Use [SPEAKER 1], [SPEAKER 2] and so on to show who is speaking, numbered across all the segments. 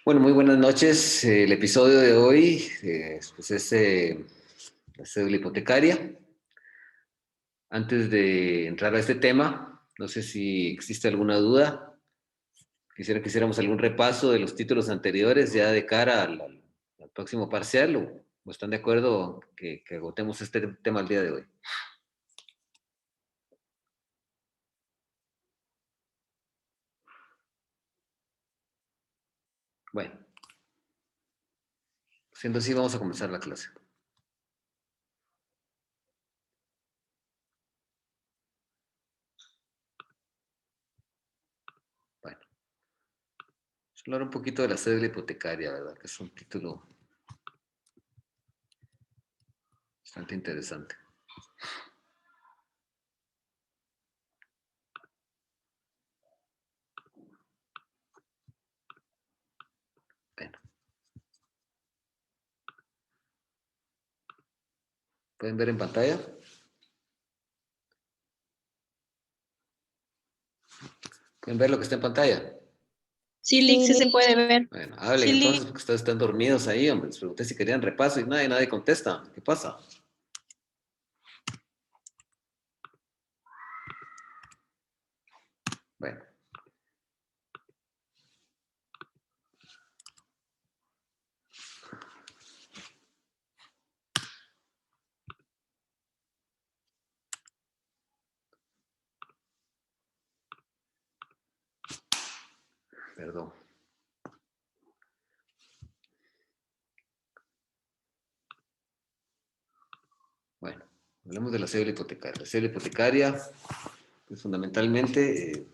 [SPEAKER 1] Bueno, muy buenas noches. El episodio de hoy pues es la cédula hipotecaria. Antes de entrar a este tema, no sé si existe alguna duda. Quisiera que hiciéramos algún repaso de los títulos anteriores ya de cara al próximo parcial o están de acuerdo que agotemos este tema el día de hoy. Bueno, siendo así, vamos a comenzar la clase. Bueno, vamos a hablar un poquito de la cédula hipotecaria, ¿verdad? Que es un título bastante interesante. Bueno, ¿pueden ver en pantalla? ¿Pueden ver lo que está en pantalla?
[SPEAKER 2] Sí, Lick, sí se puede ver.
[SPEAKER 1] Bueno, hablen
[SPEAKER 2] Sí,
[SPEAKER 1] entonces,
[SPEAKER 2] Lick.
[SPEAKER 1] porque ustedes están dormidos ahí, hombre. Les pregunté si querían repaso y nadie contesta. ¿Qué pasa? Bueno, perdón. Bueno, hablemos de la cédula hipotecaria. La cédula hipotecaria, pues, fundamentalmente,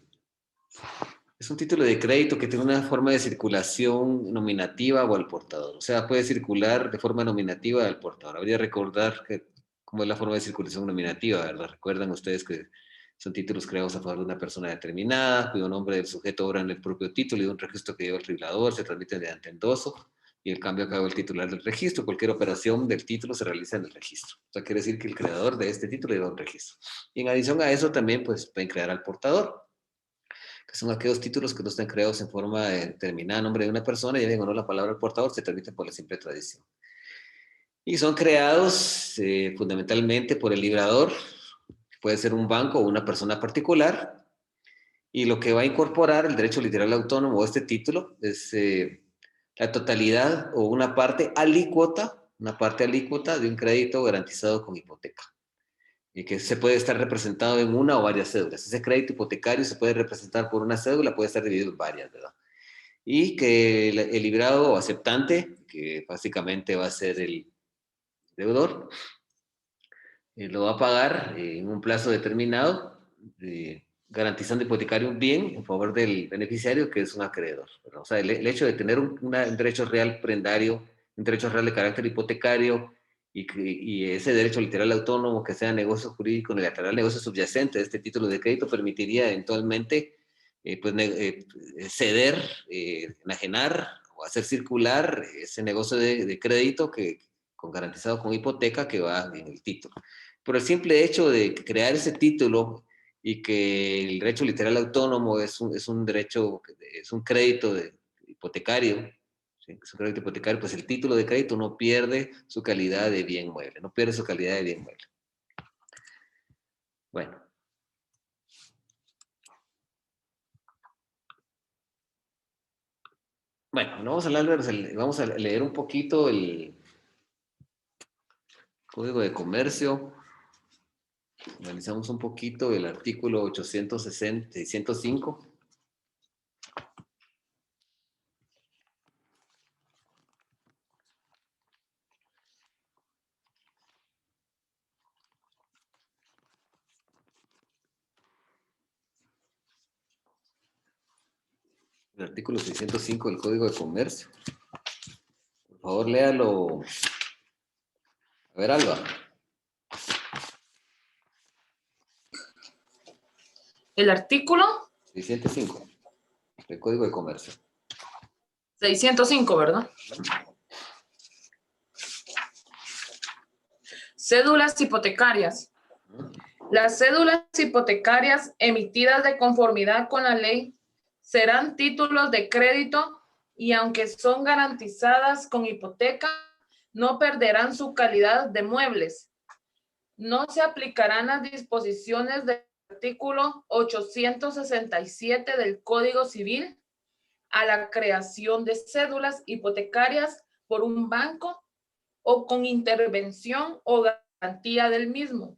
[SPEAKER 1] es un título de crédito que tiene una forma de circulación nominativa o al portador. O sea, puede circular de forma nominativa al portador. Habría que recordar cómo es la forma de circulación nominativa, ¿verdad? Recuerdan ustedes que son títulos creados a favor de una persona determinada, cuyo nombre del sujeto obra en el propio título y de un registro que lleva el tribunador, se transmite mediante endoso y el cambio a cabo del titular del registro. Cualquier operación del título se realiza en el registro. O sea, quiere decir que el creador de este título lleva un registro. Y en adición a eso también pues, pueden crear al portador, que son aquellos títulos que no están creados en forma determinada a nombre de una persona, y bien o no la palabra portador, se transmiten por la simple tradición. Y son creados fundamentalmente por el librador, puede ser un banco o una persona particular, y lo que va a incorporar el derecho literal autónomo o este título es la totalidad o una parte alícuota de un crédito garantizado con hipoteca, y que se puede estar representado en una o varias cédulas. Ese crédito hipotecario se puede representar por una cédula, puede estar dividido en varias, ¿verdad? Y que el librado o aceptante, que básicamente va a ser el deudor, lo va a pagar en un plazo determinado, garantizando hipotecario un bien en favor del beneficiario, que es un acreedor, ¿verdad? O sea, el hecho de tener un derecho real prendario, un derecho real de carácter hipotecario, y ese derecho literal autónomo que sea negocio jurídico unilateral, negocio subyacente de este título de crédito, permitiría eventualmente ceder, enajenar o hacer circular ese negocio de crédito con garantizado con hipoteca que va en el título. Por el simple hecho de crear ese título y que el derecho literal autónomo es un derecho, es un crédito hipotecario, ¿sí? Es un crédito hipotecario, pues el título de crédito no pierde su calidad de bien mueble, no pierde su calidad de bien mueble. Bueno. Bueno, vamos a leer un poquito el Código de Comercio. Analizamos un poquito el artículo 605. El artículo 605 del Código de Comercio. Por favor, léalo. A ver, Alba.
[SPEAKER 3] El artículo
[SPEAKER 1] 605 del Código de Comercio.
[SPEAKER 3] 605, ¿verdad? Cédulas hipotecarias. Las cédulas hipotecarias emitidas de conformidad con la ley serán títulos de crédito y aunque son garantizadas con hipoteca, no perderán su calidad de muebles. No se aplicarán las disposiciones del artículo 867 del Código Civil a la creación de cédulas hipotecarias por un banco o con intervención o garantía del mismo,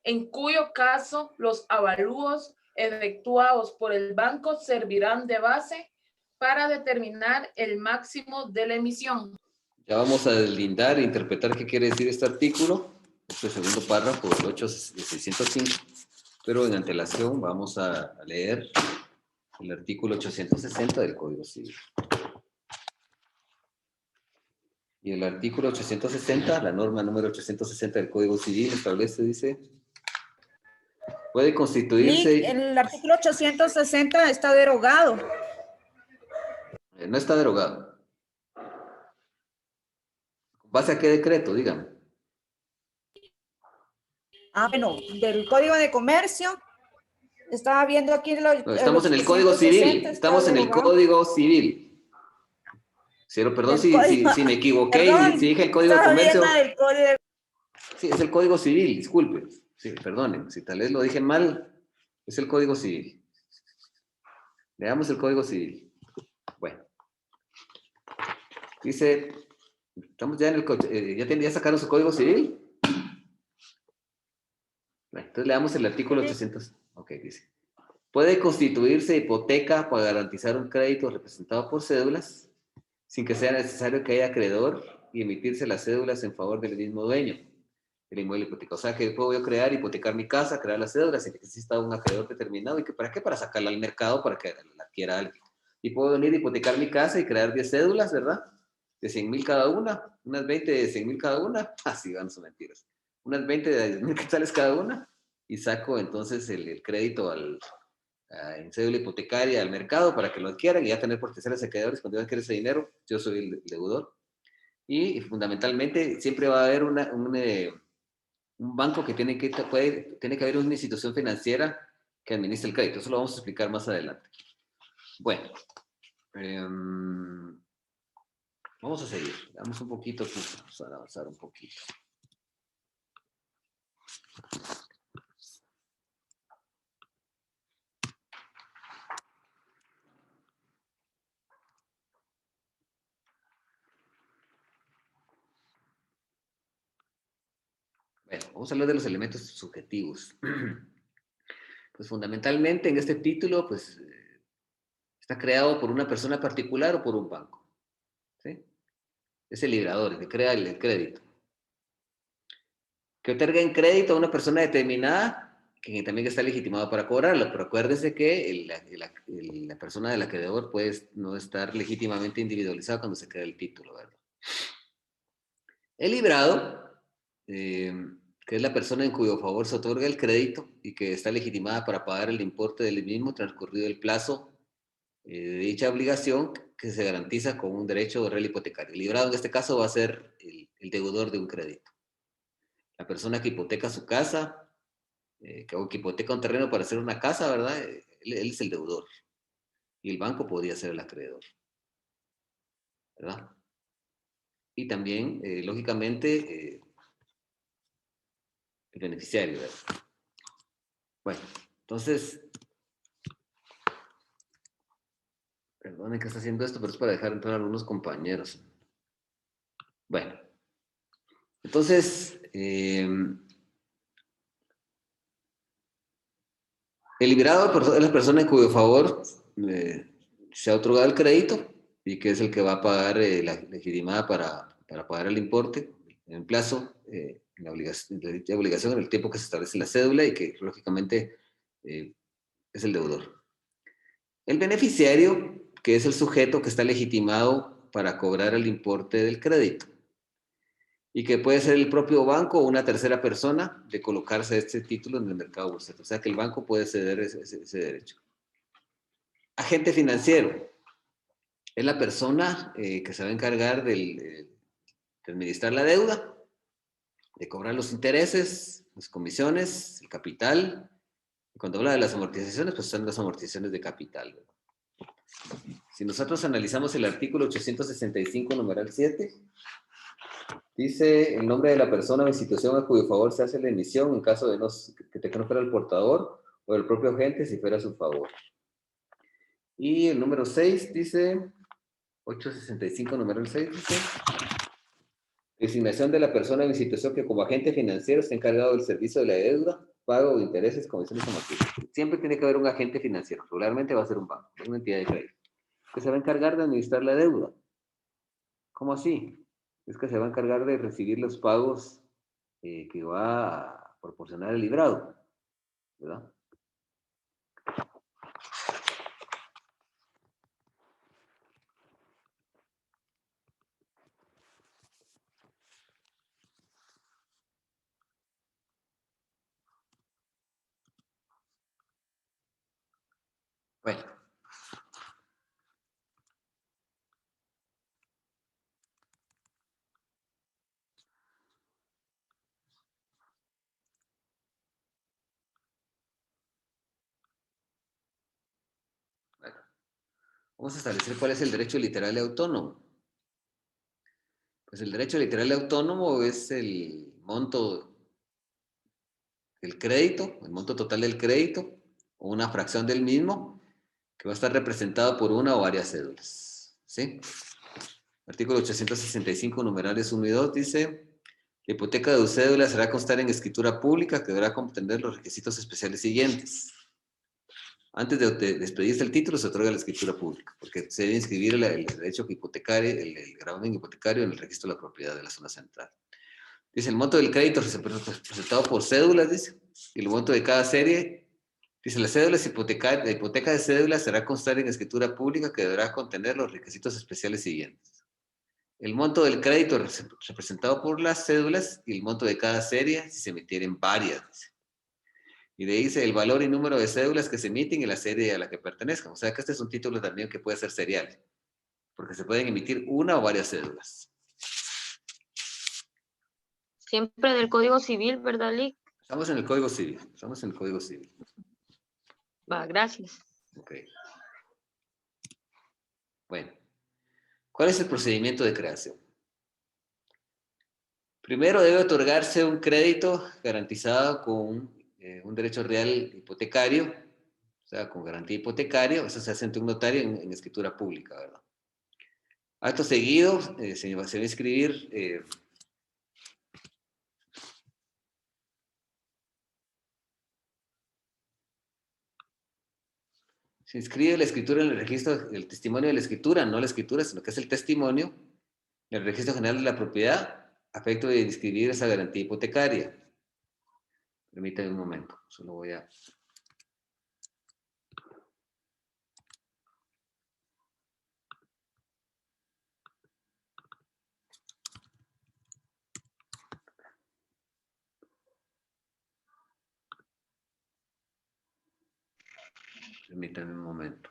[SPEAKER 3] en cuyo caso los avalúos efectuados por el banco servirán de base para determinar el máximo de la emisión.
[SPEAKER 1] Ya vamos a deslindar e interpretar qué quiere decir este artículo, este segundo párrafo del 605, pero en antelación vamos a leer el artículo 860 del Código Civil. Y el artículo 860, la norma número 860 del Código Civil establece, dice, puede constituirse...
[SPEAKER 4] El artículo 860 está derogado.
[SPEAKER 1] No está derogado. ¿Base a qué decreto? Dígame.
[SPEAKER 4] Bueno, del Código de Comercio. Estaba viendo aquí...
[SPEAKER 1] No, estamos en el Código Civil. Estamos en el Código Civil. Pero perdón si me equivoqué,
[SPEAKER 4] perdón,
[SPEAKER 1] si dije el Código de Comercio.
[SPEAKER 4] Código.
[SPEAKER 1] Sí, es el Código Civil, disculpe. Sí, perdonen, si tal vez lo dije mal, es el Código Civil. Veamos el Código Civil. Bueno. Dice, estamos ya en el... ¿Ya sacaron su Código Civil? Bueno, entonces leamos el artículo 800. Ok, dice. Puede constituirse hipoteca para garantizar un crédito representado por cédulas sin que sea necesario que haya acreedor y emitirse las cédulas en favor del mismo dueño del inmueble hipotecado. O sea, que puedo yo hipotecar mi casa, crear las cédulas sin que exista un acreedor determinado. ¿Y que para qué? Para sacarla al mercado para que la adquiera alguien. Y puedo venir a hipotecar mi casa y crear 10 cédulas, ¿verdad? De 100,000 cada una, unas 20 de 100,000 cada una. Sí, van, son mentiras. Unas 20 de 10,000 quetzales cada una. Y saco entonces el crédito en cédula hipotecaria al mercado para que lo adquieran y ya tener por terceros acreedores cuando yo adquiera ese dinero. Yo soy el deudor. Y fundamentalmente siempre va a haber un banco que tiene que haber una institución financiera que administre el crédito. Eso lo vamos a explicar más adelante. Bueno, vamos a seguir. Vamos un poquito, vamos a avanzar un poquito. Bueno, vamos a hablar de los elementos subjetivos. Pues fundamentalmente en este título, pues está creado por una persona particular o por un banco. ¿Sí? Es el librador, el que crea el crédito. Que otorga en crédito a una persona determinada que también está legitimado para cobrarlo, pero acuérdense que la persona del acreedor puede no estar legítimamente individualizada cuando se crea el título, ¿verdad? El librado, que es la persona en cuyo favor se otorga el crédito y que está legitimada para pagar el importe del mismo transcurrido el plazo de dicha obligación que se garantiza con un derecho real hipotecario. El librado en este caso va a ser el deudor de un crédito. La persona que hipoteca su casa, que hipoteca un terreno para hacer una casa, ¿verdad? Él es el deudor. Y el banco podría ser el acreedor, ¿verdad? Y también, lógicamente, el beneficiario, ¿verdad? Bueno, entonces, perdonen que está haciendo esto, pero es para dejar entrar a algunos compañeros. Bueno, entonces, el liberado es la persona en cuyo favor se ha otorgado el crédito y que es el que va a pagar la legitimada para pagar el importe en plazo, en la obligación en el tiempo que se establece en la cédula y que lógicamente es el deudor. El beneficiario, que es el sujeto que está legitimado para cobrar el importe del crédito y que puede ser el propio banco o una tercera persona de colocarse este título en el mercado bursátil. O sea que el banco puede ceder ese derecho. Agente financiero es la persona que se va a encargar de administrar la deuda, de cobrar los intereses, las comisiones, el capital. Y cuando habla de las amortizaciones, pues son las amortizaciones de capital, ¿verdad? Si nosotros analizamos el artículo 865, numeral 7, dice el nombre de la persona o institución a cuyo favor se hace la emisión en caso de que no fuera el portador o el propio agente si fuera a su favor. Y el número 6 dice, 865, numeral 6, dice, designación de la persona o institución que como agente financiero está encargado del servicio de la deuda, pago de intereses, comisiones o matrículas. Siempre tiene que haber un agente financiero. Regularmente va a ser un banco, una entidad de crédito, que se va a encargar de administrar la deuda. ¿Cómo así? Es que se va a encargar de recibir los pagos que va a proporcionar el librado, ¿verdad? Bueno. Vamos a establecer cuál es el derecho literal y autónomo. Pues el derecho literal y autónomo es el monto del crédito, el monto total del crédito, o una fracción del mismo, que va a estar representado por una o varias cédulas. ¿Sí? Artículo 865, numerales 1 y 2, dice: la hipoteca de cédula será constar en escritura pública que deberá contener los requisitos especiales siguientes. Antes de despedirse el título, se otorga la escritura pública, porque se debe inscribir el derecho hipotecario, el gravamen hipotecario en el registro de la propiedad de la zona central. Dice, el monto del crédito presentado por cédulas, dice, y el monto de cada serie, dice, la hipoteca de cédula será constar en escritura pública que deberá contener los requisitos especiales siguientes. El monto del crédito representado por las cédulas y el monto de cada serie si se emitieren varias, dice. Y de ahí dice el valor y número de cédulas que se emiten y la serie a la que pertenezcan. O sea que este es un título también que puede ser serial, porque se pueden emitir una o varias cédulas.
[SPEAKER 2] Siempre del Código Civil, ¿verdad, Lick?
[SPEAKER 1] Estamos en el Código Civil. Estamos en el Código Civil.
[SPEAKER 2] Va, gracias.
[SPEAKER 1] Ok. Bueno. ¿Cuál es el procedimiento de creación? Primero debe otorgarse un crédito garantizado con un derecho real hipotecario, o sea, con garantía hipotecaria. Eso se hace ante un notario en escritura pública, ¿verdad? Acto seguido, se va a inscribir se inscribe la escritura en el registro, el testimonio de la escritura, no la escritura, sino que es el testimonio en el registro general de la propiedad, a efecto de inscribir esa garantía hipotecaria. Permítame un momento, solo voy a... Permítame un momento.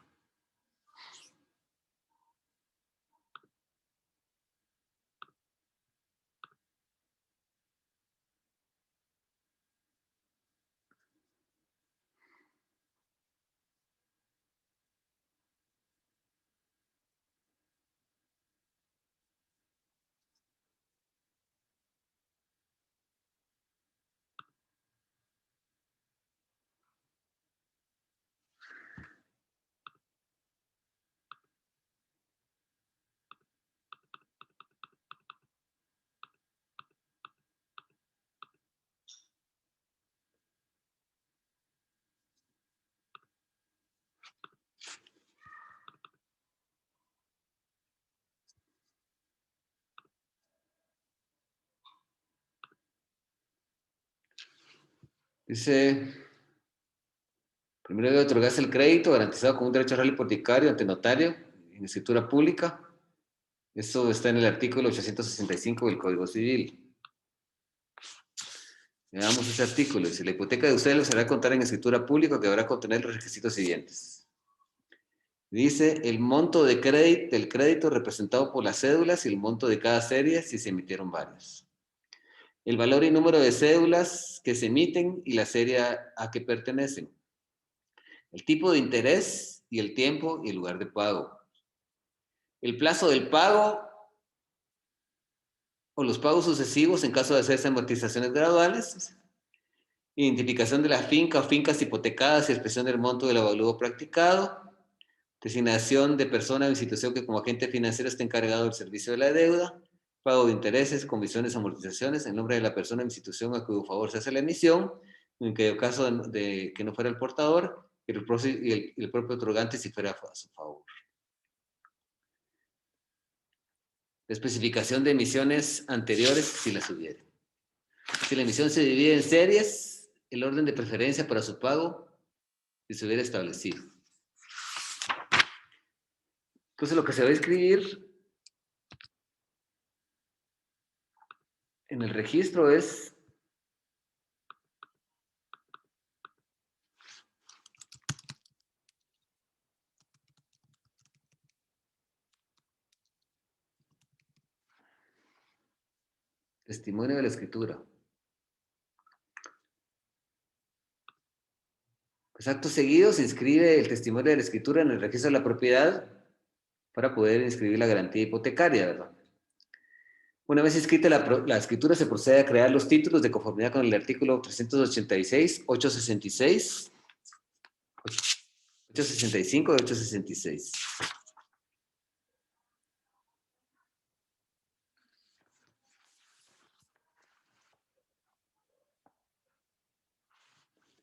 [SPEAKER 1] Dice, primero debe otorgarse el crédito garantizado con un derecho real hipotecario ante notario en escritura pública. Eso está en el artículo 865 del Código Civil. Veamos ese artículo. Dice, la hipoteca de ustedes será contar en escritura pública que deberá contener los requisitos siguientes. Dice, el monto del crédito representado por las cédulas y el monto de cada serie si se emitieron varias. El valor y número de cédulas que se emiten y la serie a que pertenecen. El tipo de interés y el tiempo y el lugar de pago. El plazo del pago o los pagos sucesivos en caso de hacerse amortizaciones graduales. Identificación de la finca o fincas hipotecadas y expresión del monto del avalúo practicado. Designación de persona o institución que como agente financiero esté encargado del servicio de la deuda. Pago de intereses, comisiones, amortizaciones en nombre de la persona o institución a cuyo favor se hace la emisión. En caso de que no fuera el portador, y el propio otorgante si fuera a su favor. La especificación de emisiones anteriores si las hubiera. Si la emisión se divide en series, el orden de preferencia para su pago si se hubiera establecido. Entonces lo que se va a escribir en el registro es testimonio de la escritura. Pues acto seguido se inscribe el testimonio de la escritura en el registro de la propiedad para poder inscribir la garantía hipotecaria, ¿verdad? Una vez inscrita la escritura, se procede a crear los títulos de conformidad con el artículo 386, 866, 865 y 866.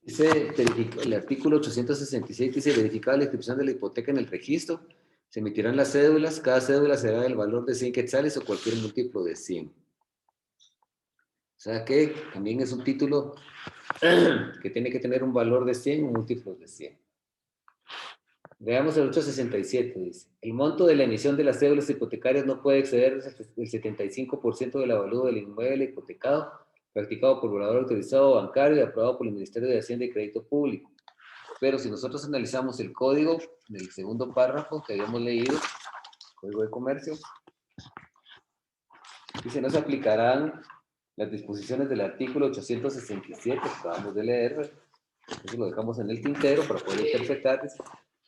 [SPEAKER 1] Dice, el artículo 866 dice, verificada la inscripción de la hipoteca en el registro, se emitirán las cédulas, cada cédula será del valor de 100 quetzales o cualquier múltiplo de 100. O sea que también es un título que tiene que tener un valor de 100 o múltiplos de 100. Veamos el 867, dice, el monto de la emisión de las cédulas hipotecarias no puede exceder el 75% del avalúo del inmueble hipotecado, practicado por volador autorizado bancario y aprobado por el Ministerio de Hacienda y Crédito Público. Pero si nosotros analizamos el código del segundo párrafo que habíamos leído, Código de Comercio, dice, no se aplicarán las disposiciones del artículo 867 que acabamos de leer, eso lo dejamos en el tintero para poder interpretar, dice,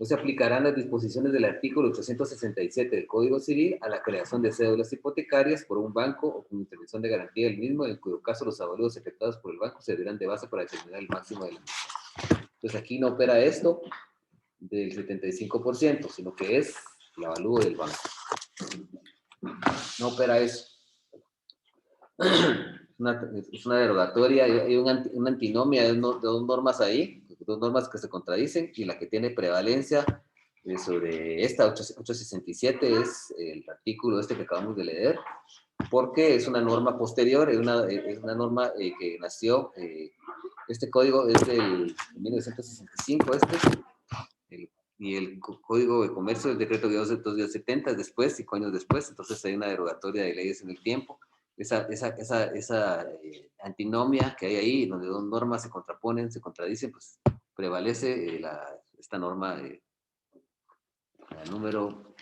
[SPEAKER 1] no se aplicarán las disposiciones del artículo 867 del Código Civil a la creación de cédulas hipotecarias por un banco o con intervención de garantía del mismo, en cuyo caso los avalúos efectuados por el banco servirán de base para determinar el máximo de la emisión. Entonces aquí no opera esto del 75%, sino que es el avalúo del banco. No opera eso. Es una derogatoria, hay una antinomia de dos normas ahí, dos normas que se contradicen, y la que tiene prevalencia sobre esta 867 es el artículo este que acabamos de leer, porque es una norma posterior, es una norma que nació, este código es del 1965, y el Código de Comercio, el decreto 270 después, 5 años después, entonces hay una derogatoria de leyes en el tiempo. Esa antinomia que hay ahí, donde dos normas se contraponen, se contradicen, pues prevalece esta norma, la número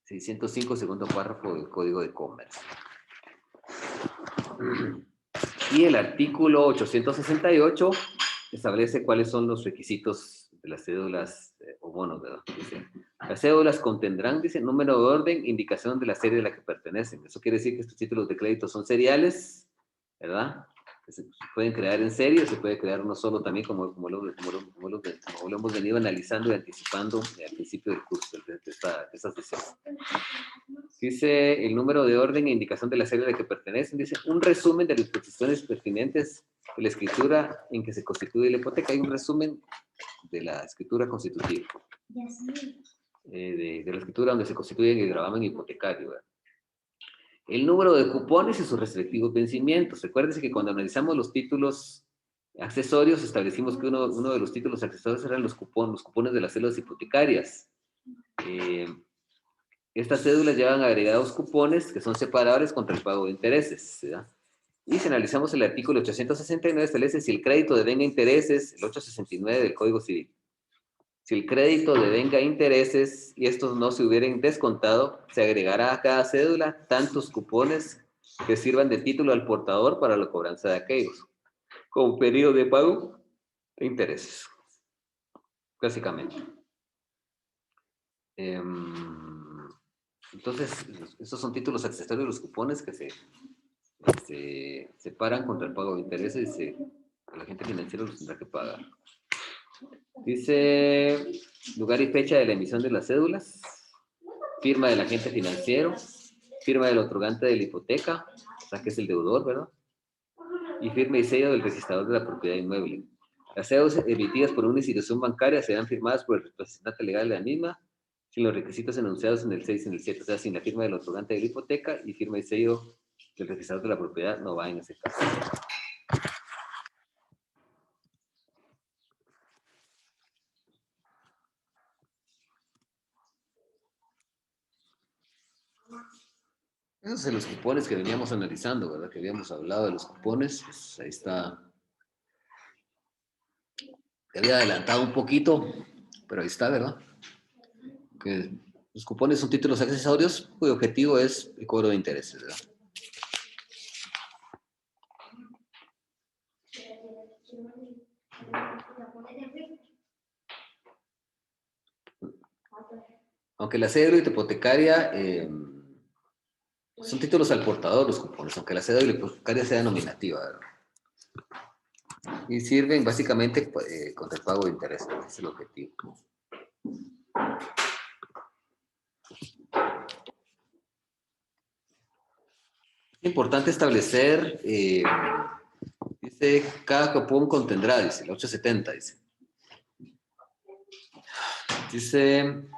[SPEAKER 1] 605, segundo párrafo del Código de Comercio. Y el artículo 868 establece cuáles son los requisitos de las cédulas o bonos, ¿verdad? Dice, las cédulas contendrán, dice, número de orden, indicación de la serie de la que pertenecen. Eso quiere decir que estos títulos de crédito son seriales, ¿verdad? Que se pueden crear en serie, se puede crear uno solo también, como lo hemos venido analizando y anticipando al principio del curso, de esta sesión. Dice el número de orden e indicación de la serie a la que pertenecen. Dice un resumen de las disposiciones pertinentes de la escritura en que se constituye la hipoteca. Hay un resumen de la escritura constitutiva. De la escritura donde se constituye el gravamen hipotecario, ¿verdad? El número de cupones y sus respectivos vencimientos. Recuérdense que cuando analizamos los títulos accesorios, establecimos que uno de los títulos accesorios eran los cupones de las cédulas hipotecarias. Estas cédulas llevan agregados cupones que son separables contra el pago de intereses, ¿verdad? Y si analizamos el artículo 869, establece si el crédito devenga intereses, el 869 del Código Civil. Si el crédito devenga intereses y estos no se hubieran descontado, se agregará a cada cédula tantos cupones que sirvan de título al portador para la cobranza de aquellos, con periodo de pago de intereses, básicamente. Entonces, esos son títulos accesorios de los cupones que se separan contra el pago de intereses y el agente financiero los tendrá que pagar. Dice lugar y fecha de la emisión de las cédulas, firma del agente financiero, firma del otorgante de la hipoteca, o sea que es el deudor, ¿verdad? Y firma y sello del registrador de la propiedad inmueble. Las cédulas emitidas por una institución bancaria serán firmadas por el representante legal de la misma, sin los requisitos enunciados en el 6 y en el 7, o sea, sin la firma del otorgante de la hipoteca y firma y sello del registrador de la propiedad, no va en ese caso. Esos son los cupones que veníamos analizando, ¿verdad? Que habíamos hablado de los cupones. Pues ahí está. Te había adelantado un poquito, pero ahí está, ¿verdad? Que los cupones son títulos accesorios cuyo objetivo es el cobro de intereses, ¿verdad? Aunque la cédula hipotecaria son títulos al portador los cupones, aunque la cédula hipotecaria sea nominativa, ¿verdad? Y sirven básicamente contra el pago de intereses, ese es el objetivo. Es importante establecer, dice, cada cupón contendrá, dice, la 870, dice. Dice,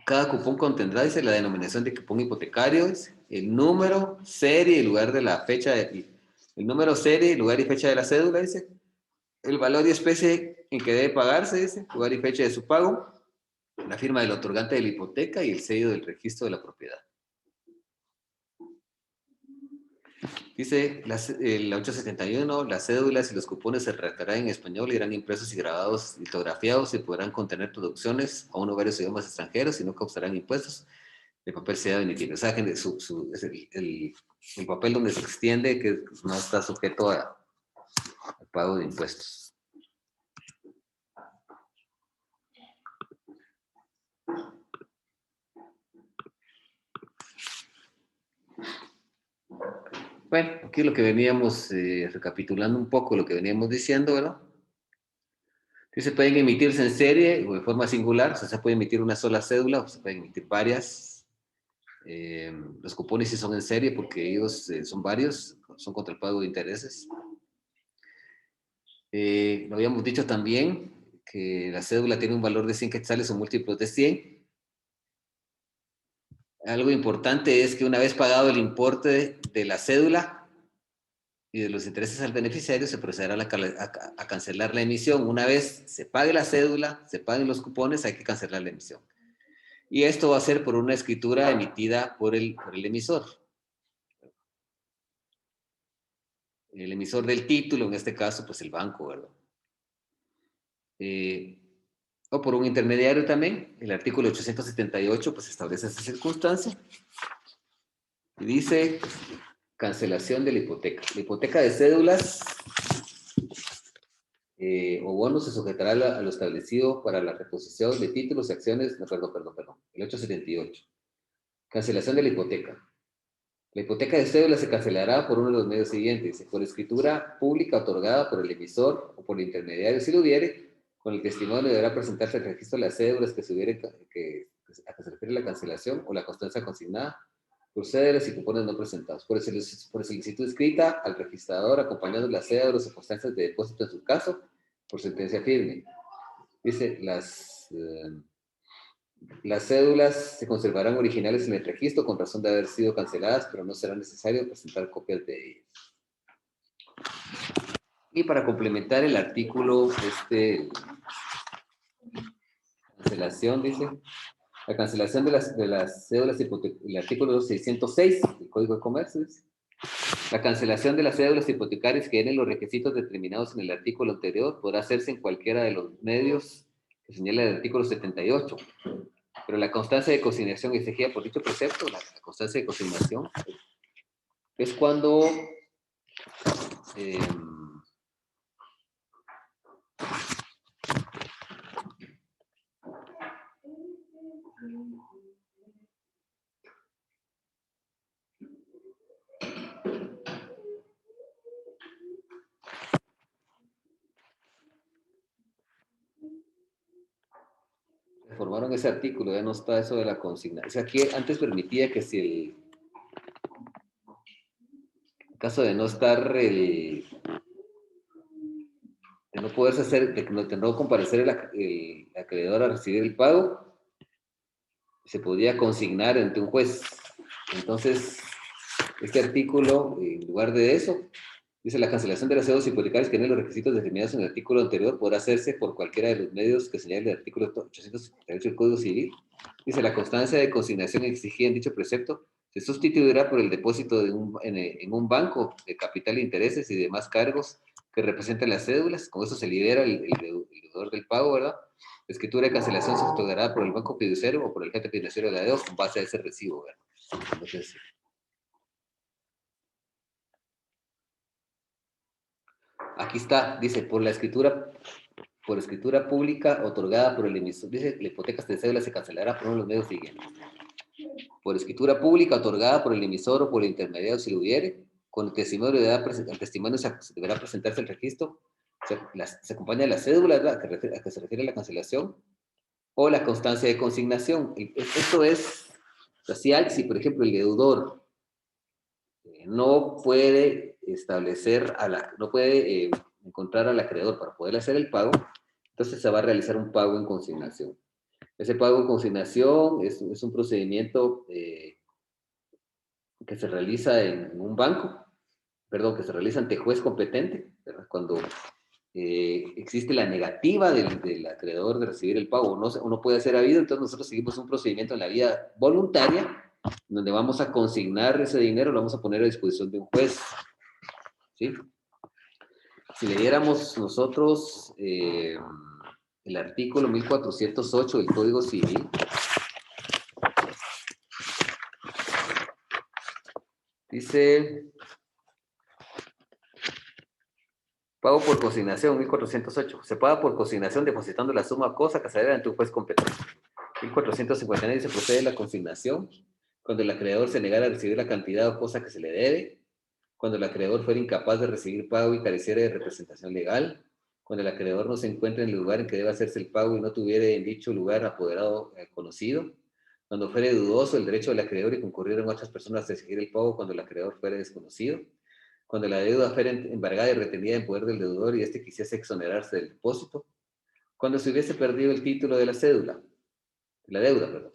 [SPEAKER 1] cada cupón contendrá, dice, la denominación de cupón hipotecario, dice, el número, serie y lugar de la fecha, el número, serie, lugar y fecha de la cédula, dice, el valor y especie en que debe pagarse, dice, lugar y fecha de su pago, la firma del otorgante de la hipoteca y el sello del registro de la propiedad. Dice la 871, las cédulas y los cupones se redactarán en español, irán impresos y grabados, litografiados y podrán contener traducciones a uno o varios idiomas extranjeros y no causarán impuestos. El papel sea emitido. O sea, que es el papel donde se extiende que no está sujeto al pago de impuestos. Bueno, aquí lo que veníamos recapitulando un poco lo que veníamos diciendo, ¿verdad? Dice, pueden emitirse en serie o de forma singular, o sea, se puede emitir una sola cédula o se pueden emitir varias. Los cupones sí son en serie porque ellos son varios, son contra el pago de intereses. Lo habíamos dicho también que la cédula tiene un valor de 100 quetzales o múltiplos de 100. Algo importante es que una vez pagado el importe de la cédula y de los intereses al beneficiario, se procederá a cancelar la emisión. Una vez se pague la cédula, se paguen los cupones, hay que cancelar la emisión. Y esto va a ser por una escritura emitida por el emisor. El emisor del título, en este caso, pues el banco, ¿verdad? O por un intermediario también. El artículo 878 pues establece esa circunstancia. Y dice cancelación de la hipoteca. La hipoteca de cédulas o bonos se sujetará a lo establecido para la reposición de títulos y acciones. No, perdón. El 878. Cancelación de la hipoteca. La hipoteca de cédula se cancelará por uno de los medios siguientes: por escritura pública otorgada por el emisor o por el intermediario, si lo hubiere, con el testimonio deberá presentarse el registro de las cédulas que se hubiere a que se refiere la cancelación o la constancia consignada por cédulas y cupones no presentados. Por solicitud escrita al registrador, acompañando las cédulas o constancias de depósito en su caso, por sentencia firme. Dice, las cédulas se conservarán originales en el registro con razón de haber sido canceladas, pero no será necesario presentar copias de ellas. Y para complementar el artículo, cancelación, dice, la cancelación de las cédulas hipotecarias, el artículo 606 del Código de Comercio, dice, la cancelación de las cédulas hipotecarias que tienen los requisitos determinados en el artículo anterior podrá hacerse en cualquiera de los medios que señala el artículo 78. Pero la constancia de consignación exigida por dicho precepto, la constancia de consignación, es cuando reformaron ese artículo, ya no está eso de la consigna. O sea, aquí antes permitía que si en caso de no estar de no poderse hacer, de no comparecer el acreedor a recibir el pago, se podía consignar ante un juez. Entonces, este artículo, en lugar de eso, dice: la cancelación de las deudas hipotecarias que tienen los requisitos determinados en el artículo anterior podrá hacerse por cualquiera de los medios que señale el artículo 878 del Código Civil. Dice: la constancia de consignación exigida en dicho precepto se sustituirá por el depósito en un banco de capital e intereses y demás cargos que representan las cédulas. Con eso se libera el deudor del pago, ¿verdad? La escritura de cancelación se otorgará por el banco fiduciario o por el agente financiero de la deuda con base a ese recibo, ¿verdad? Entonces, aquí está, dice: por escritura pública otorgada por el emisor. Dice: la hipoteca de cédula se cancelará por uno de los medios siguientes: por escritura pública otorgada por el emisor o por el intermediario, si lo hubiere, con el testimonio deberá presentarse el registro, se acompaña de la cédula, ¿verdad?, a que se refiere a la cancelación, o la constancia de consignación. Esto es, si por ejemplo el deudor no puede establecer, no puede encontrar al acreedor para poder hacer el pago, entonces se va a realizar un pago en consignación. Ese pago en consignación es un procedimiento que se realiza en un banco, perdón, que se realiza ante juez competente, ¿verdad? Cuando existe la negativa del acreedor de recibir el pago, o no puede ser habido, entonces nosotros seguimos un procedimiento en la vía voluntaria, donde vamos a consignar ese dinero, lo vamos a poner a disposición de un juez, ¿sí? Si leyéramos nosotros el artículo 1408 del Código Civil, dice: pago por consignación, 1408. Se paga por consignación depositando la suma o cosa que se debe ante un juez competente. 1459 se procede a la consignación cuando el acreedor se negara a recibir la cantidad o cosa que se le debe, cuando el acreedor fuera incapaz de recibir pago y careciera de representación legal, cuando el acreedor no se encuentre en el lugar en que debe hacerse el pago y no tuviera en dicho lugar apoderado conocido, cuando fuera dudoso el derecho del acreedor y concurrieran otras personas a exigir el pago cuando el acreedor fuera desconocido, cuando la deuda fuera embargada y retenida en poder del deudor y éste quisiese exonerarse del depósito, cuando se hubiese perdido el título de la deuda, perdón,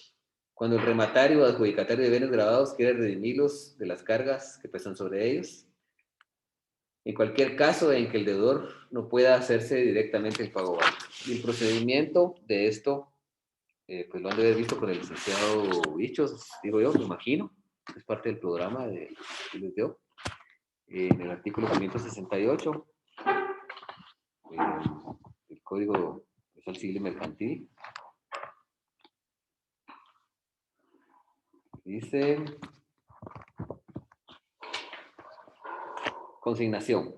[SPEAKER 1] cuando el rematario o adjudicatario de bienes grabados quiere redimirlos de las cargas que pesan sobre ellos, en cualquier caso en que el deudor no pueda hacerse directamente el pago válido. Y el procedimiento de esto, pues lo han de haber visto con el licenciado Bichos, digo yo, me imagino, es parte del programa que les dio, en el artículo 568, el Código Procesal Civil y Mercantil. Dice: consignación.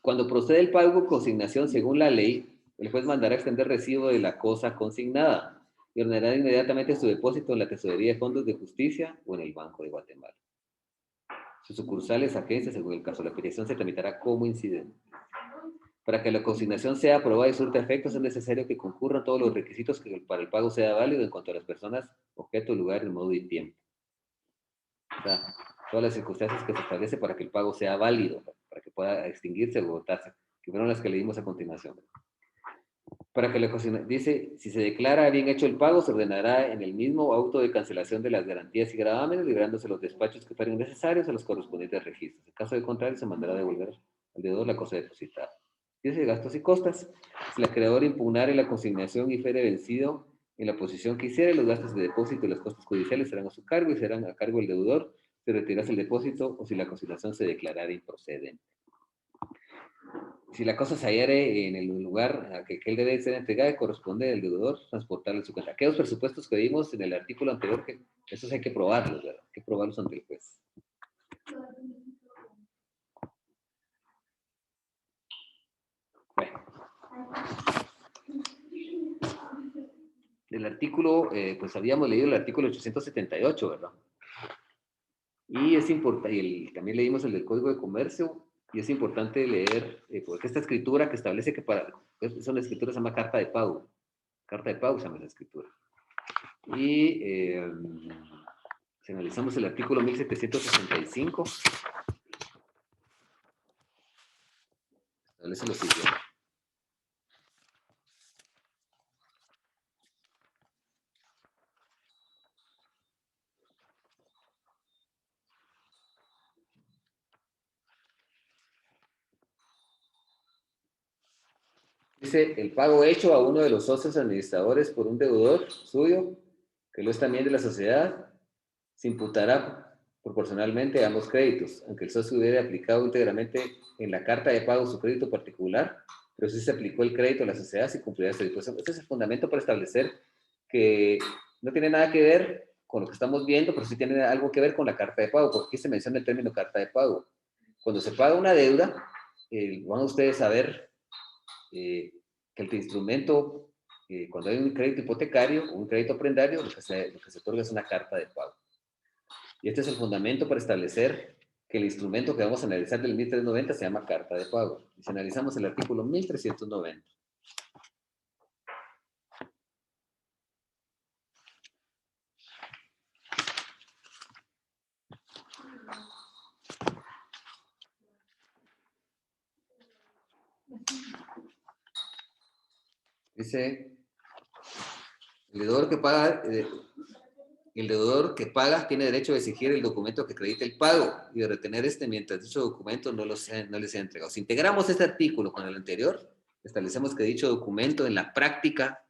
[SPEAKER 1] Cuando procede el pago consignación según la ley, el juez mandará extender recibo de la cosa consignada y ordenará inmediatamente su depósito en la Tesorería de Fondos de Justicia o en el Banco de Guatemala. Sus sucursales, agencias, según el caso, la petición se tramitará como incidente. Para que la consignación sea aprobada y surta efectos, es necesario que concurran todos los requisitos que para el pago sea válido en cuanto a las personas, objeto, lugar, modo y tiempo. O sea, todas las circunstancias que se establece para que el pago sea válido, para que pueda extinguirse o agotarse, que fueron las que leímos a continuación. Para que la consignación, dice: si se declara bien hecho el pago, se ordenará en el mismo auto de cancelación de las garantías y gravámenes, librándose los despachos que fueran necesarios a los correspondientes registros. En caso de contrario, se mandará devolver al deudor la cosa depositada. Dice: gastos y costas. Si el acreedor impugnare la consignación y fuere vencido en la posición que hiciere, los gastos de depósito y los costos judiciales serán a su cargo y serán a cargo del deudor si retirase el depósito o si la consignación se declarara improcedente. Si la cosa se hallare en el lugar a que él debe ser entregada, corresponde al deudor transportarle su cuenta. Aquellos presupuestos que vimos en el artículo anterior, que esos hay que probarlos, ¿verdad? Hay que probarlos ante el juez. Bueno. Del artículo, pues habíamos leído el artículo 878, ¿verdad? Y es importante, también leímos el del Código de Comercio, Y es importante leer, porque esta escritura que establece que es una escritura se llama carta de pago. Carta de pago se llama esa escritura. Y si analizamos el artículo 1765, establece lo siguiente. Dice, el pago hecho a uno de los socios administradores por un deudor suyo, que lo es también de la sociedad, se imputará proporcionalmente a ambos créditos, aunque el socio hubiera aplicado íntegramente en la carta de pago su crédito particular, pero si se aplicó el crédito a la sociedad, se cumplirá esta disposición. Este es el fundamento para establecer que no tiene nada que ver con lo que estamos viendo, pero sí tiene algo que ver con la carta de pago, porque aquí se menciona el término carta de pago. Cuando se paga una deuda, van a ustedes saber que el instrumento, cuando hay un crédito hipotecario o un crédito prendario, lo que se otorga es una carta de pago. Y este es el fundamento para establecer que el instrumento que vamos a analizar del 1390 se llama carta de pago. Y si analizamos el artículo 1390. Dice, el deudor que paga tiene derecho a exigir el documento que acredite el pago y de retener mientras dicho documento no le sea entregado. Si integramos este artículo con el anterior, establecemos que dicho documento en la práctica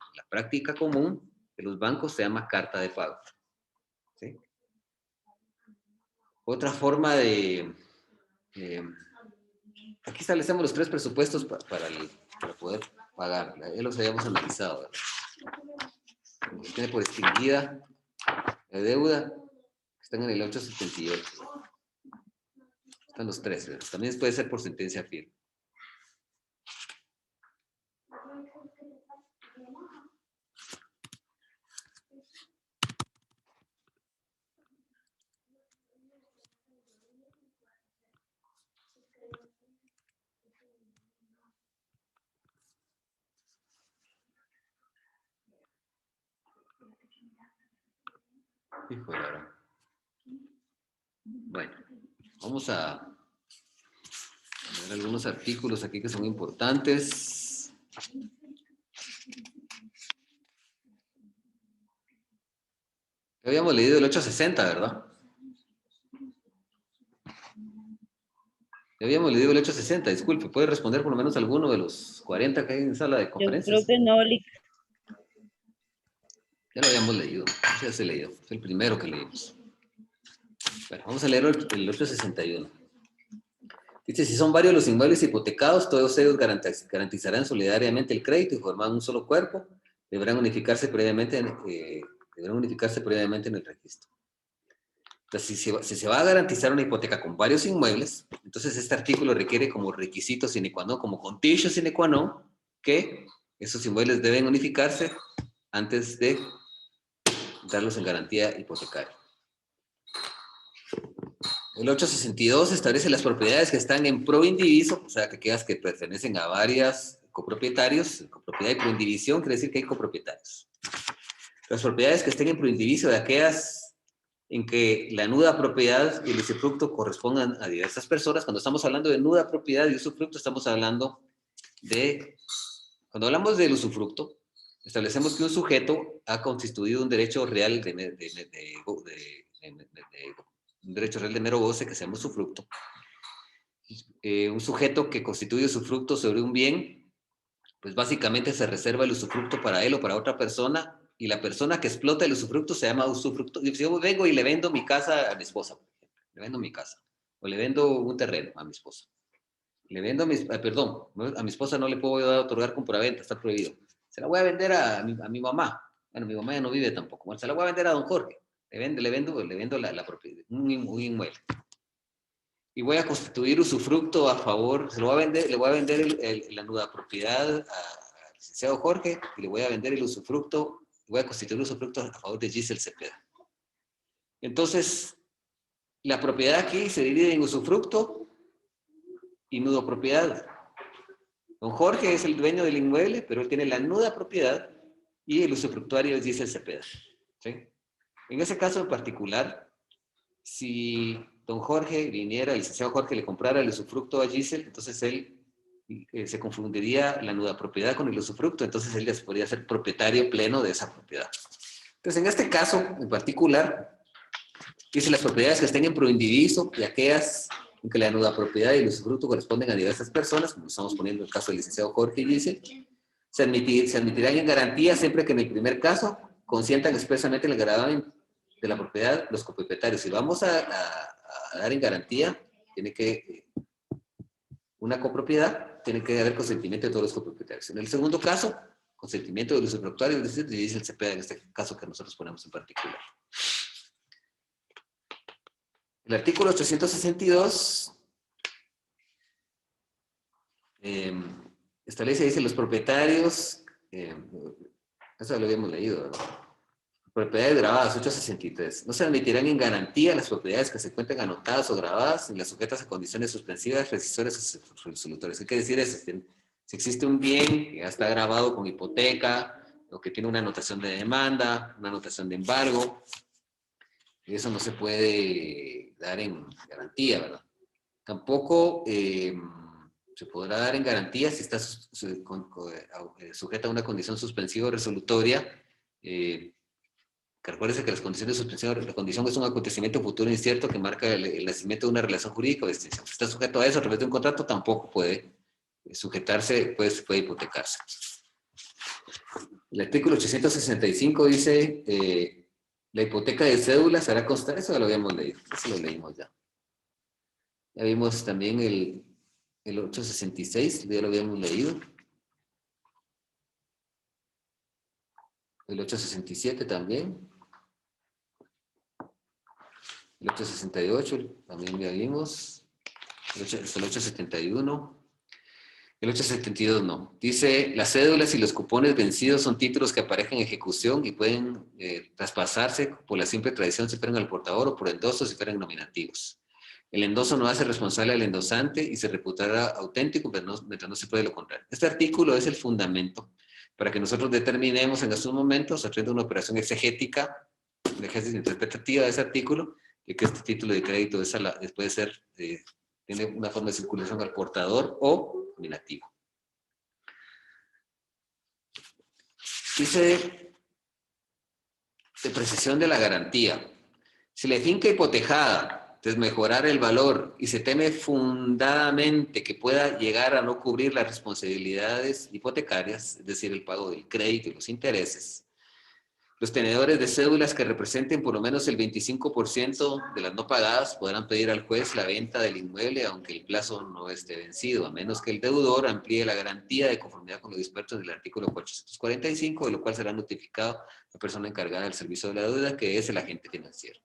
[SPEAKER 1] común de los bancos se llama carta de pago. ¿Sí? Otra forma de... aquí establecemos los 3 presupuestos para poder pagar. Ya los habíamos analizado, ¿verdad? Se tiene por extinguida la deuda, que están en el 878. Están los 3, ¿verdad? También puede ser por sentencia firme. Híjole, ahora. Bueno, vamos a ver algunos artículos aquí que son importantes. Ya habíamos leído el 860, ¿verdad? Ya habíamos leído el 860, disculpe. ¿Puede responder por lo menos alguno de los 40 que hay en sala de
[SPEAKER 5] Yo
[SPEAKER 1] conferencias?
[SPEAKER 5] creo que no, Lic.
[SPEAKER 1] Ya lo habíamos leído, ya se leído. Es el primero que leímos. Bueno, vamos a leer el 861. Dice, si son varios los inmuebles hipotecados, todos ellos garantizarán solidariamente el crédito y forman un solo cuerpo. Deberán unificarse previamente en el registro. Entonces, si se va a garantizar una hipoteca con varios inmuebles, entonces este artículo requiere como requisito sine qua non, como condicio sine qua non, que esos inmuebles deben unificarse antes de darlos en garantía hipotecaria. El 862 establece las propiedades que están en proindiviso, o sea, que aquellas que pertenecen a varias copropietarios. Copropiedad y proindivisión quiere decir que hay copropietarios. Las propiedades que estén en proindiviso de aquellas en que la nuda propiedad y el usufructo correspondan a diversas personas. Cuando estamos hablando de nuda propiedad y usufructo, estamos hablando de... Cuando hablamos del usufructo, establecemos que un sujeto ha constituido un derecho real un derecho real de mero goce, que se llama usufructo. Un sujeto que constituye usufructo sobre un bien, pues básicamente se reserva el usufructo para él o para otra persona, y la persona que explota el usufructo se llama usufructo. Si yo vengo y le vendo mi casa a mi esposa, por ejemplo, le vendo mi casa, o le vendo un terreno a mi esposa, le vendo a mi esposa no le puedo otorgar compraventa, está prohibido. Se la voy a vender a mi mamá. Bueno, mi mamá ya no vive tampoco. Bueno, se la voy a vender a don Jorge. Le vendo la propiedad, un inmueble. Y voy a constituir usufructo a favor, le voy a vender la nuda propiedad al licenciado Jorge, y le voy a vender el usufructo, voy a constituir usufructo a favor de Giselle Cepeda. Entonces, la propiedad aquí se divide en usufructo y nudo propiedad. Don Jorge es el dueño del inmueble, pero él tiene la nuda propiedad y el usufructuario es Giselle Cepeda. ¿Sí? En ese caso en particular, si don Jorge viniera, el licenciado Jorge le comprara el usufructo a Giselle, entonces él se confundiría la nuda propiedad con el usufructo, entonces él ya podría ser propietario pleno de esa propiedad. Entonces, en este caso en particular, dice las propiedades que estén en proindiviso y aquellas en que la nuda propiedad y el usufructo corresponden a diversas personas, como estamos poniendo el caso del licenciado Jorge y Giselle, se admitirán en garantía siempre que en el primer caso consientan expresamente el gravamen de la propiedad los copropietarios. Si vamos a dar en garantía, tiene que una copropiedad, tiene que haber consentimiento de todos los copropietarios. En el segundo caso, consentimiento del usufructuario, es decir, dice el Cepeda en este caso que nosotros ponemos en particular. El artículo 862 establece, dice, los propietarios, eso lo habíamos leído, ¿verdad? Propiedades grabadas, 863. No se admitirán en garantía las propiedades que se encuentren anotadas o grabadas ni las sujetas a condiciones suspensivas, rescisorias o resolutorias. ¿Qué quiere decir eso? Si existe un bien que ya está grabado con hipoteca, o que tiene una anotación de demanda, una anotación de embargo, eso no se puede dar en garantía, ¿verdad? Tampoco se podrá dar en garantía si está sujeta a una condición suspensiva o resolutoria. Recuérdense que las condiciones suspensivas, la condición es un acontecimiento futuro incierto que marca el nacimiento de una relación jurídica o de extinción. Si está sujeto a eso a través de un contrato, tampoco puede sujetarse, puede hipotecarse. El artículo 865 dice, la hipoteca de cédula será constante, eso ya lo habíamos leído, eso lo leímos ya. Ya vimos también el 866, ya lo habíamos leído. El 867 también. El 868 también ya vimos. El 871. El 872 no. Dice, las cédulas y los cupones vencidos son títulos que aparecen en ejecución y pueden traspasarse por la simple tradición si fueran al portador o por endoso si fueran nominativos. El endoso no hace responsable al endosante y se reputará auténtico mientras no se puede lo contrario. Este artículo es el fundamento para que nosotros determinemos en estos momentos, a través de una operación exegética, una exégesis interpretativa de ese artículo, de que este título de crédito puede ser, tiene una forma de circulación al portador o nominativo. Dice depreciación de la garantía. Si la finca hipotecada desmejorar el valor y se teme fundadamente que pueda llegar a no cubrir las responsabilidades hipotecarias, es decir, el pago del crédito y los intereses, los tenedores de cédulas que representen por lo menos el 25% de las no pagadas podrán pedir al juez la venta del inmueble aunque el plazo no esté vencido, a menos que el deudor amplíe la garantía de conformidad con los dispuestos del artículo 445, de lo cual será notificado la persona encargada del servicio de la deuda, que es el agente financiero.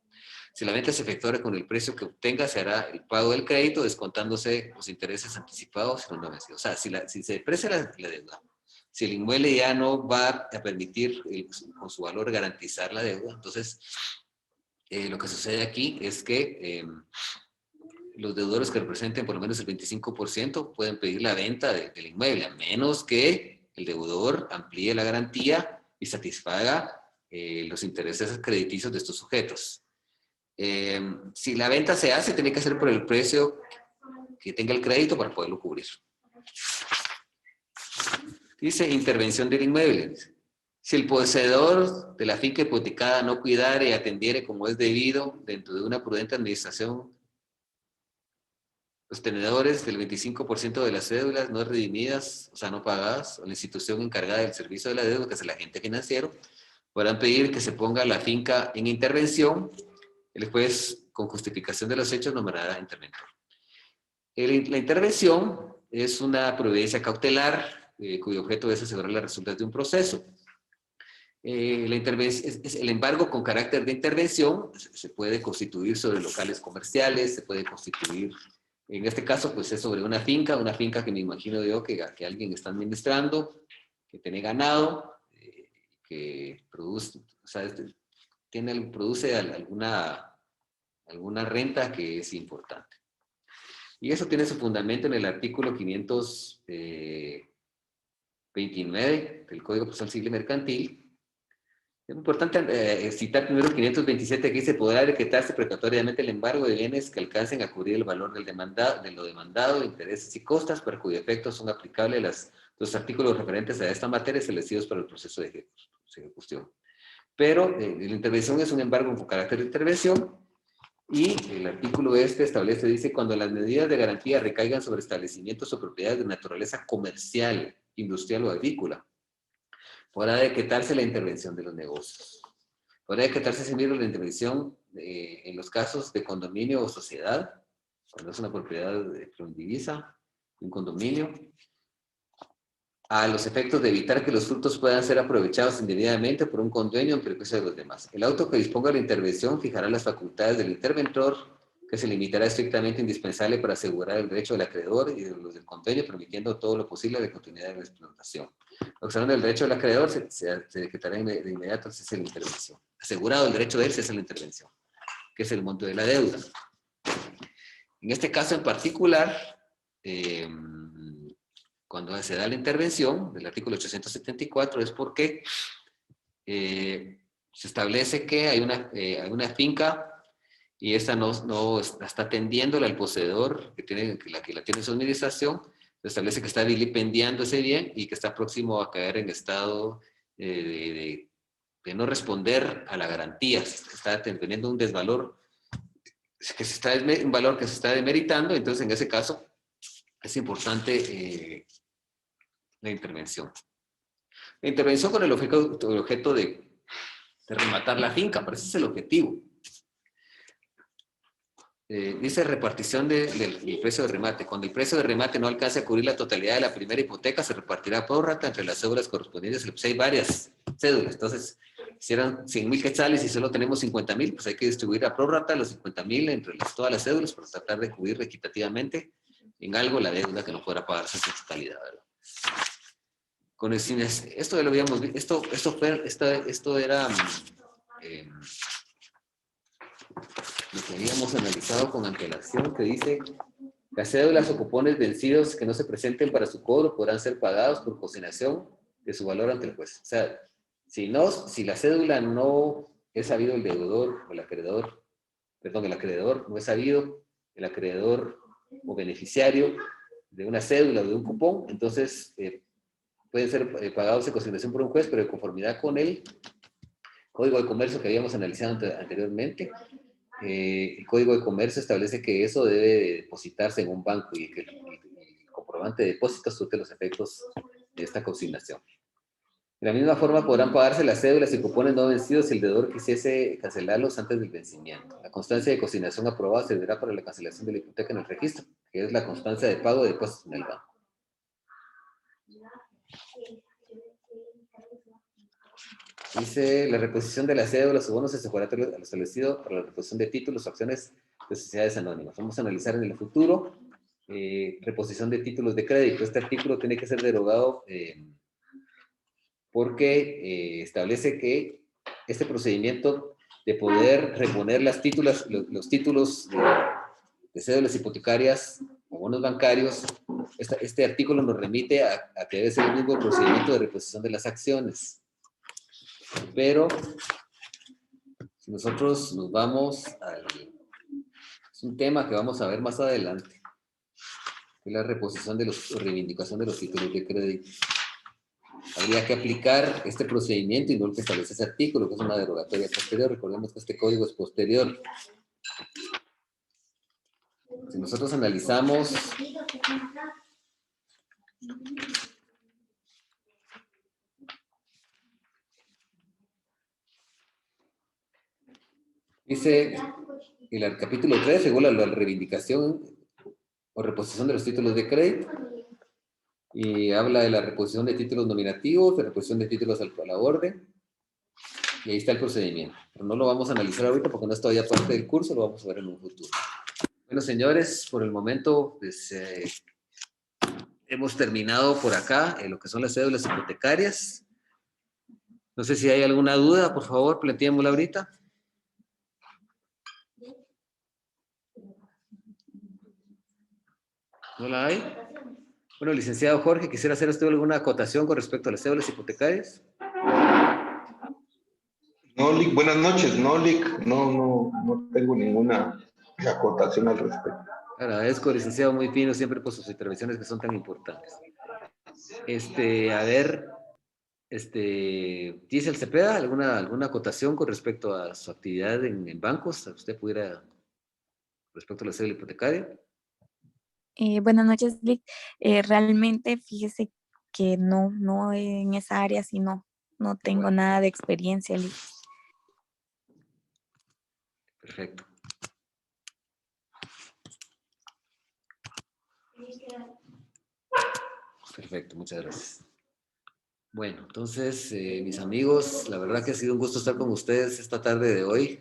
[SPEAKER 1] Si la venta se efectuara con el precio que obtenga, se hará el pago del crédito descontándose los intereses anticipados y no vencidos. O sea, si se deprecia la deuda, si el inmueble ya no va a permitir con su valor garantizar la deuda, entonces lo que sucede aquí es que los deudores que representen por lo menos el 25% pueden pedir la venta del inmueble, a menos que el deudor amplíe la garantía y satisfaga los intereses crediticios de estos sujetos. Si la venta se hace, tiene que ser por el precio que tenga el crédito para poderlo cubrir. Dice intervención del inmueble. Si el poseedor de la finca hipotecada no cuidare y atendiere como es debido dentro de una prudente administración, los tenedores del 25% de las cédulas no redimidas, o sea, no pagadas, o la institución encargada del servicio de la deuda, que es el agente financiero, podrán pedir que se ponga la finca en intervención. El juez, con justificación de los hechos, nombrará interventor. La intervención es una providencia cautelar cuyo objeto es asegurar las resultas de un proceso. El embargo con carácter de intervención se puede constituir sobre locales comerciales, se puede constituir, en este caso, pues es sobre una finca que me imagino yo que alguien está administrando, que tiene ganado, que produce, o sea, produce alguna renta que es importante. Y eso tiene su fundamento en el artículo 529 del Código Postal Civil y Mercantil. Es importante citar primero el 527 que dice: podrá decretarse precautoriamente el embargo de bienes que alcancen a cubrir el valor de lo demandado, intereses y costas, para cuyo efecto son aplicables los artículos referentes a esta materia establecidos para el proceso de ejecución. Pero la intervención es un embargo con carácter de intervención, y el artículo establece, dice: cuando las medidas de garantía recaigan sobre establecimientos o propiedades de naturaleza comercial, industrial o agrícola, podrá decretarse la intervención de los negocios. Podrá decretarse asimismo la intervención en los casos de condominio o sociedad, cuando es una propiedad indivisa, un condominio, a los efectos de evitar que los frutos puedan ser aprovechados indebidamente por un condueño en perjuicio de los demás. El auto que disponga de la intervención fijará las facultades del interventor, que se limitará estrictamente indispensable para asegurar el derecho del acreedor y de los del condueño, permitiendo todo lo posible la continuidad de la explotación. Observando el derecho del acreedor, se decretará de inmediato el cese de la intervención. Asegurado el derecho de él, cese de la intervención, que es el monto de la deuda. En este caso en particular, cuando se da la intervención del artículo 874, es porque se establece que hay una finca y esta no está atendiéndola al poseedor que la tiene en su administración. Se establece que está vilipendiando ese bien y que está próximo a caer en estado de no responder a la garantía, que está teniendo un desvalor, un valor que se está demeritando. Entonces en ese caso es importante la intervención. La intervención con el objeto de rematar la finca, pero ese es el objetivo. Dice repartición del precio de remate. Cuando el precio de remate no alcance a cubrir la totalidad de la primera hipoteca, se repartirá prórrata entre las cédulas correspondientes. Pues hay varias cédulas. Entonces, si eran 100,000 quetzales y solo tenemos 50,000, pues hay que distribuir a prórrata los 50,000 entre todas las cédulas para tratar de cubrir equitativamente en algo la deuda que no podrá pagarse en su totalidad, ¿verdad? Con el cines, esto ya lo habíamos visto, esto era lo que habíamos analizado con antelación, que dice: las cédulas o cupones vencidos que no se presenten para su cobro podrán ser pagados por consignación de su valor ante el juez. O sea, si la cédula no es sabido el deudor o el acreedor, perdón, el acreedor no es sabido, el acreedor o beneficiario de una cédula o de un cupón, entonces pueden ser pagados en consignación por un juez, pero de conformidad con el Código de Comercio que habíamos analizado anteriormente. El Código de Comercio establece que eso debe depositarse en un banco y que el comprobante de depósito surte los efectos de esta consignación. De la misma forma podrán pagarse las cédulas y cupones no vencidos si el deudor quisiese cancelarlos antes del vencimiento. La constancia de consignación aprobada servirá para la cancelación de la hipoteca en el registro, que es la constancia de pago de depósitos en el banco. Dice: la reposición de las cédulas o bonos se asegurará a lo establecido para la reposición de títulos o acciones de sociedades anónimas. Vamos a analizar en el futuro reposición de títulos de crédito. Este artículo tiene que ser derogado porque establece que este procedimiento de poder reponer los títulos de cédulas hipotecarias o bonos bancarios, este artículo nos remite a que debe ser el mismo procedimiento de reposición de las acciones. Pero si nosotros nos vamos es un tema que vamos a ver más adelante, que es la reposición o reivindicación de los títulos de crédito. Habría que aplicar este procedimiento y no el que establece ese artículo, que es una derogatoria posterior. Recordemos que este código es posterior. Si nosotros analizamos dice el capítulo 3 regula la reivindicación o reposición de los títulos de crédito y habla de la reposición de títulos nominativos, de reposición de títulos a la orden, y ahí está el procedimiento. Pero no lo vamos a analizar ahorita porque no es todavía parte del curso, lo vamos a ver en un futuro. Bueno, señores, por el momento pues, hemos terminado por acá lo que son las cédulas hipotecarias. No sé si hay alguna duda, por favor, planteémosla ahorita. ¿No la hay? Bueno, licenciado Jorge, ¿quisiera hacer usted alguna acotación con respecto a las cédulas hipotecarias?
[SPEAKER 5] No, Lic, buenas noches. No, Lic, no tengo ninguna acotación al respecto.
[SPEAKER 1] Agradezco, licenciado, muy fino siempre por sus intervenciones que son tan importantes. A ver, Giselle Cepeda, ¿alguna acotación con respecto a su actividad en bancos? ¿Usted pudiera, respecto a la cédula hipotecaria?
[SPEAKER 6] Buenas noches, Lick. Realmente, fíjese que no en esa área, sí no tengo nada de experiencia, Lick.
[SPEAKER 1] Perfecto. Perfecto, muchas gracias. Bueno, entonces, mis amigos, la verdad que ha sido un gusto estar con ustedes esta tarde de hoy.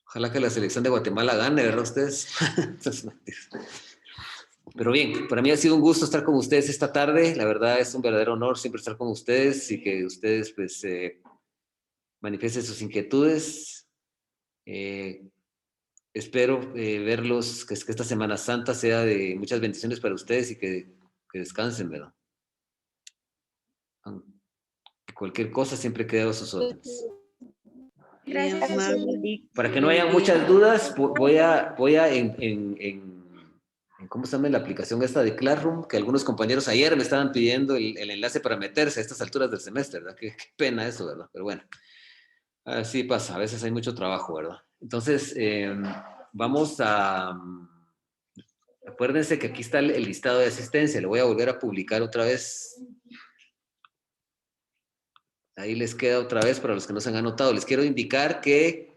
[SPEAKER 1] Ojalá que la selección de Guatemala gane, ¿verdad ustedes? Pero bien, para mí ha sido un gusto estar con ustedes esta tarde. La verdad es un verdadero honor siempre estar con ustedes y que ustedes pues manifiesten sus inquietudes. Espero verlos, que esta Semana Santa sea de muchas bendiciones para ustedes y que descansen, ¿verdad? Cualquier cosa siempre queda a sus órdenes.
[SPEAKER 4] Gracias.
[SPEAKER 1] Para que no haya muchas dudas, voy a ¿cómo se llama la aplicación esta de Classroom? Que algunos compañeros ayer me estaban pidiendo el enlace para meterse a estas alturas del semestre, ¿verdad? Qué pena eso, ¿verdad? Pero bueno, así pasa, a veces hay mucho trabajo, ¿verdad? Entonces, vamos a... Acuérdense que aquí está el listado de asistencia, lo voy a volver a publicar otra vez. Ahí les queda otra vez para los que no se han anotado. Les quiero indicar que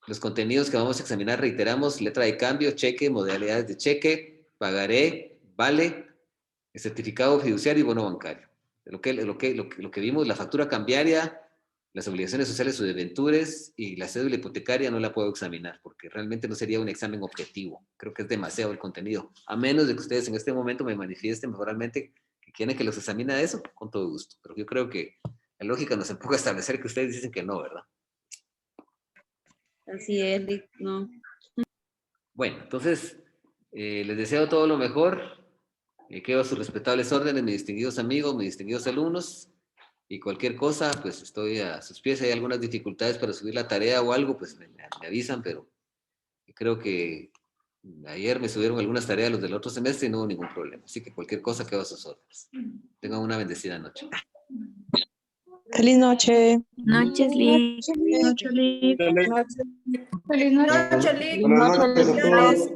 [SPEAKER 1] los contenidos que vamos a examinar, reiteramos, letra de cambio, cheque, modalidades de cheque, pagaré, vale, el certificado fiduciario y bono bancario. Lo que vimos, la factura cambiaria, las obligaciones sociales o debentures y la cédula hipotecaria no la puedo examinar porque realmente no sería un examen objetivo. Creo que es demasiado el contenido. A menos de que ustedes en este momento me manifiesten mejoralmente que quieren que los examine eso, con todo gusto. Pero yo creo que la lógica nos empuja a establecer que ustedes dicen que no, ¿verdad?
[SPEAKER 7] Así es, Lick, no.
[SPEAKER 1] Bueno, entonces, les deseo todo lo mejor. Quedo a sus respetables órdenes, mis distinguidos amigos, mis distinguidos alumnos. Y cualquier cosa, pues estoy a sus pies. Si hay algunas dificultades para subir la tarea o algo, pues me avisan, pero creo que ayer me subieron algunas tareas los del otro semestre y no hubo ningún problema. Así que cualquier cosa quedo a sus órdenes. Tengan una bendecida noche.
[SPEAKER 8] Feliz noche.
[SPEAKER 6] Noches, Lick.
[SPEAKER 8] Feliz noche.
[SPEAKER 4] Feliz noche, Lick.
[SPEAKER 5] Buenas noches a todos.